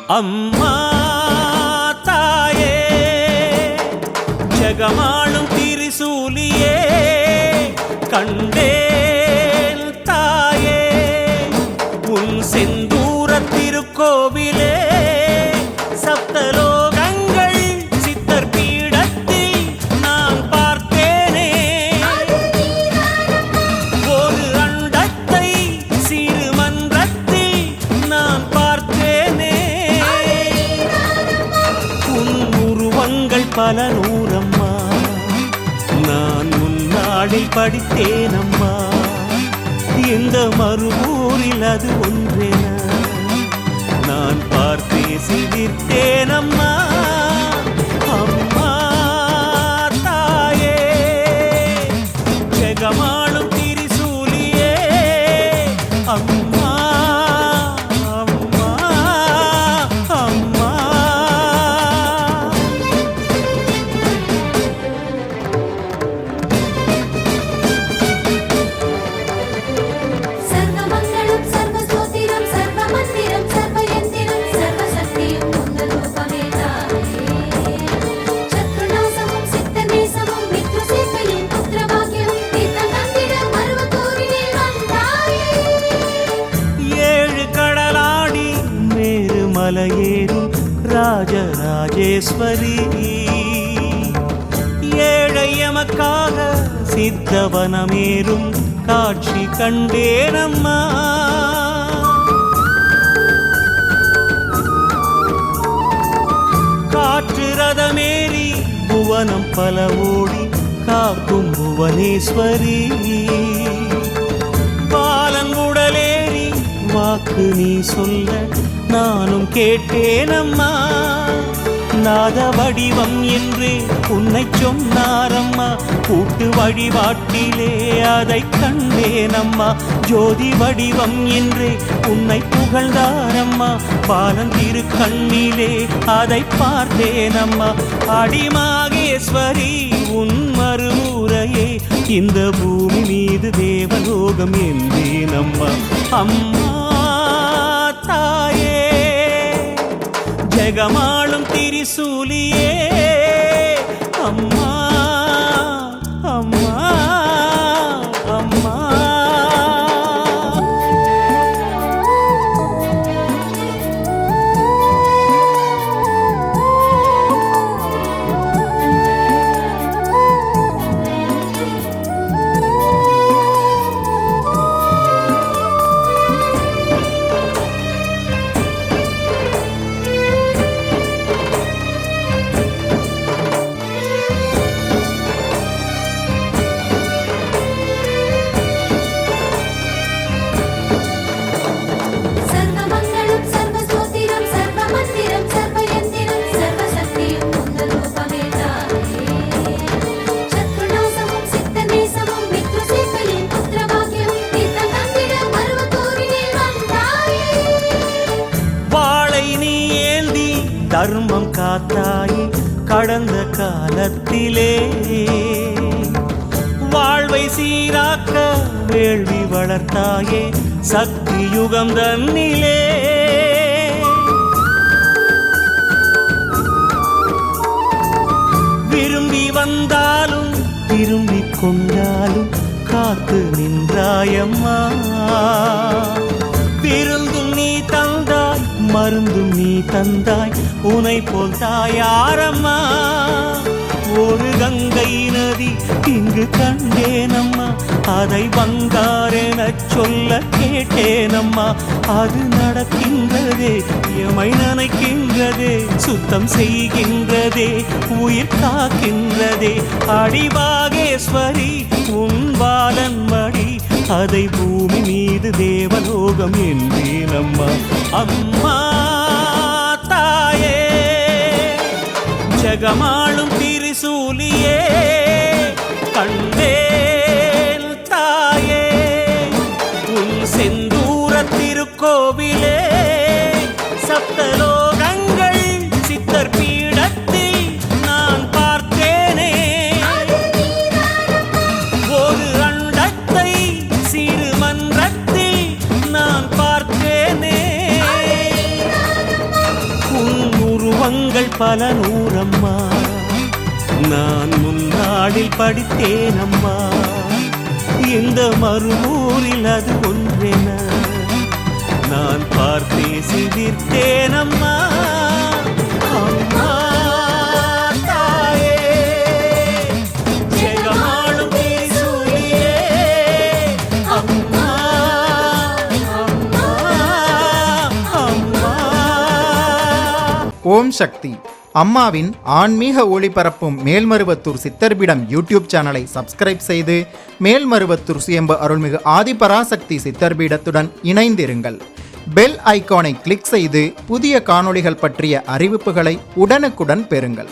அம்மா தாயே ஜெகமாளும் திரிசூலியே கண்டேன் தாயே உன் செந்தூர திருக்கோவிலே சப்தலோகங்கள் சித்தர் பீடத்தில் நான் பார்த்தேனே ஒரு அண்டத்தை சிறு மன்றத்தில் நான் பார்த்தேனே உன் உருவங்கள் பல நூறம்மா நான் முன்னாடில் படித்தேனம்மா இந்த மறுவூரில் அது ஒன்றென நான் பார்த்தே சிரித்தேனம்மா அம்மா தாயே ஜெகமாளும் திரிசூலியே அம்மா அம்மா அம்மா சர்வமங்களம் சர்வஸ்தோத்திரம் சர்வமந்திரம் சர்வயந்திரம் சர்வசக்தியும் உங்கள் ரூபமே தாயே சத்ருநாசமும் சித்தநேசமும் மித்ருசேவையும் புத்திரபாக்கியம் நித்தம் தந்திட மருவத்தூரினில் வந்தாயே ஏழு கடலாடி மேரு மலையேறும் ராஜராஜேஸ்வரி ஏழை எமக்காக சித்தவனமேறும் காட்சி கண்டேனம்மா காற்று ரதமேறி புவனம் பல ஓடி காக்கும் புவனேஸ்வரி பாலன் உடலேறி வாக்கு நீ சொல்ல நானும் கேட்டேனம்மா நாத வடிவம் என்று உன்னை சொன்னாரம்மா கூட்டு வழிபாட்டிலே அதை கண்டேனம்மா ஜோதி வடிவம் என்று உன்னை புகழ்ந்தாரம்மா பாலன் திரு கண்ணிலே அதை பார்த்தேனம்மா அடிமாகேஸ்வரி உன் மறுமுறையே இந்த பூமி மீது தேவலோகம் என்றேனம்மா அம்மா தாயே ஜெகமாளும் திரிசூலியே அம்மா அம்மா அம்மா சர்வமங்களம் சர்வஸ்தோத்திரம் சர்வமந்திரம் சர்வயந்திரம் சர்வசக்தியும் உங்கள் ரூபமே தாயே சத்ருநாசமும் சித்தநேசமும் மித்ருசேவையும் புத்திரபாக்கியம் நித்தம் தந்திட மருவத்தூரினில் வந்தாயே வாளை நீ ஏந்தி தர்மம் காத்தாயே கடந்த காலத்திலே வாழ்வை சீராக்க வேள்வி வளர்த்தாயே சக்தி யுகம் தன்னிலே விரும்பி வந்தாலும் திரும்பிக் கொண்டாலும் காத்து நின்றாயம்மா விருந்தும் நீ தந்தாய் மருந்தும் நீ தந்தாய் உனை போல் தாயாரம்மா ஒரு கங்கை நதி இங்கு கண்டேனம்மா அதை வந்தாரெனச் சொல்ல கேட்டேனம்மா அது நடக்கின்றதே எமை நினைக்கின்றதே சுத்தம் செய்கின்றதே உயிர் காக்கின்றதே அடிவாகேஸ்வரி உன் பாலன் மடி அதை பூமி மீது தேவலோகம் என்றேனம்மா அம்மா தாயே ஜெகமாளும் திரிசூலியே கண்டேன் தாயே உன் செந்தூர திருக்கோவிலே சப்தலோகங்கள் சித்தர் பீடத்தில் நான் பார்த்தேனே ஒரு அண்டத்தை சிறு மன்றத்தில் நான் பார்த்தேனே பல நூறம்மா நான் முன்னாடில் படித்தேனம்மா இந்த மறுநூறில் அது ஒன்றென நான் பார்த்தே சிரித்தேனம்மா அம்மா தாயே ஜெகமாளும் ஈசூரியே அம்மா அம்மா அம்மா. ஓம் சக்தி. அம்மாவின் ஆன்மீக ஒளிபரப்பும் மேல்மருவத்தூர் சித்தர்பீடம் யூடியூப் சேனலை சப்ஸ்கிரைப் செய்து மேல்மருவத்தூர் சுயம்பு அருள்மிகு ஆதிபராசக்தி சித்தர்பீடத்துடன் இணைந்திருங்கள். பெல் ஐகானை கிளிக் செய்து புதிய காணொளிகள் பற்றிய அறிவிப்புகளை உடனுக்குடன் பெறுங்கள்.